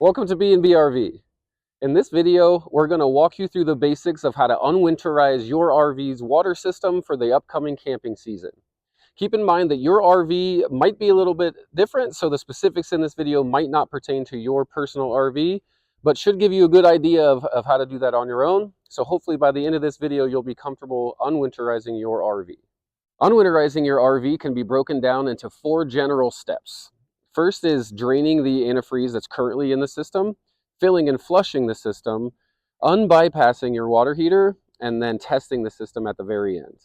Welcome to B&B RV. In this video, we're going to walk you through the basics of how to unwinterize your RV's water system for the upcoming camping season. Keep in mind that your RV might be a little bit different, so the specifics in this video might not pertain to your personal RV, but should give you a good idea of how to do that on your own. So hopefully by the end of this video, you'll be comfortable unwinterizing your RV. Unwinterizing your RV can be broken down into 4 general steps. First is draining the antifreeze that's currently in the system, filling and flushing the system, unbypassing your water heater, and then testing the system at the very end.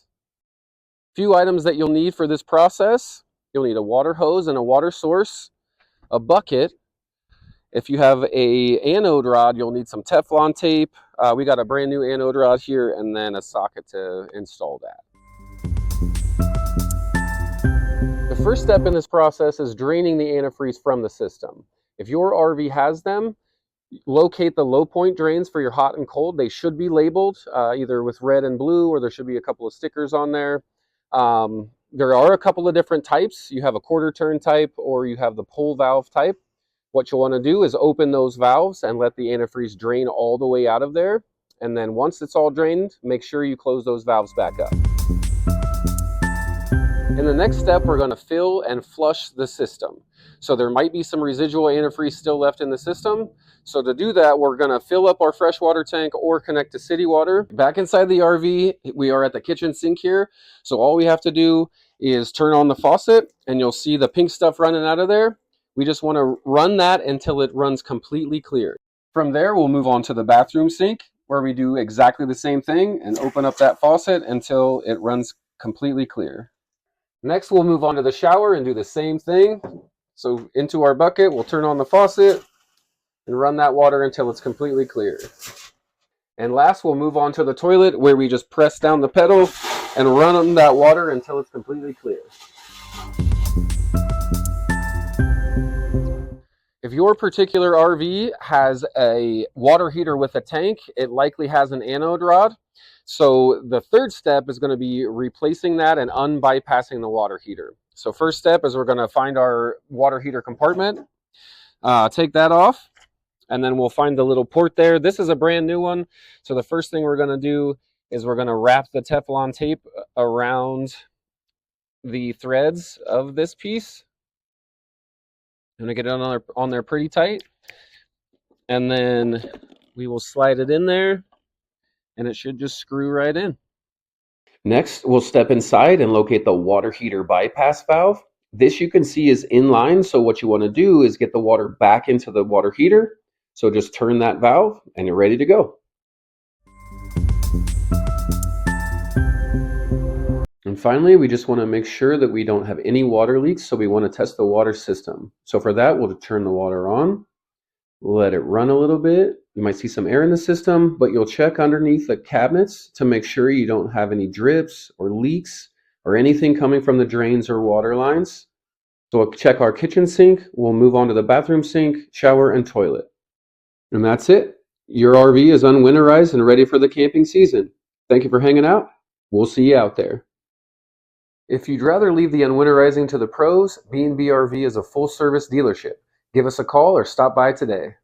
Few items that you'll need for this process: you'll need a water hose and a water source, a bucket. If you have a anode rod, you'll need some Teflon tape. We got a brand new anode rod here, and then a socket to install that. The first step in this process is draining the antifreeze from the system. If your RV has them, locate the low point drains for your hot and cold. They should be labeled either with red and blue, or there should be a couple of stickers on there. There are a couple of different types. You have a quarter turn type, or you have the pull valve type. What you'll want to do is open those valves and let the antifreeze drain all the way out of there. And then once it's all drained, make sure you close those valves back up. In the next step, we're going to fill and flush the system. So there might be some residual antifreeze still left in the system. So to do that, we're going to fill up our freshwater tank or connect to city water. Back inside the RV, we are at the kitchen sink here. So all we have to do is turn on the faucet, and you'll see the pink stuff running out of there. We just want to run that until it runs completely clear. From there, we'll move on to the bathroom sink, where we do exactly the same thing and open up that faucet until it runs completely clear. Next, we'll move on to the shower and do the same thing. So into our bucket, we'll turn on the faucet and run that water until it's completely clear. And last, we'll move on to the toilet, where we just press down the pedal and run that water until it's completely clear. If your particular RV has a water heater with a tank, it likely has an anode rod. So the third step is going to be replacing that and unbypassing the water heater. So first step is we're going to find our water heater compartment, take that off, and then we'll find the little port there. This is a brand new one. So the first thing we're going to do is we're going to wrap the Teflon tape around the threads of this piece. I'm going to get it on there pretty tight. And then we will slide it in there, and it should just screw right in. Next, we'll step inside and locate the water heater bypass valve. This you can see is inline, so what you want to do is get the water back into the water heater. So just turn that valve and you're ready to go. And finally, we just want to make sure that we don't have any water leaks, so we want to test the water system. So for that, we'll turn the water on, let it run a little bit. You might see some air in the system, but you'll check underneath the cabinets to make sure you don't have any drips or leaks or anything coming from the drains or water lines. So we'll check our kitchen sink. We'll move on to the bathroom sink, shower, and toilet. And that's it. Your RV is unwinterized and ready for the camping season. Thank you for hanging out. We'll see you out there. If you'd rather leave the unwinterizing to the pros, B&B RV is a full-service dealership. Give us a call or stop by today.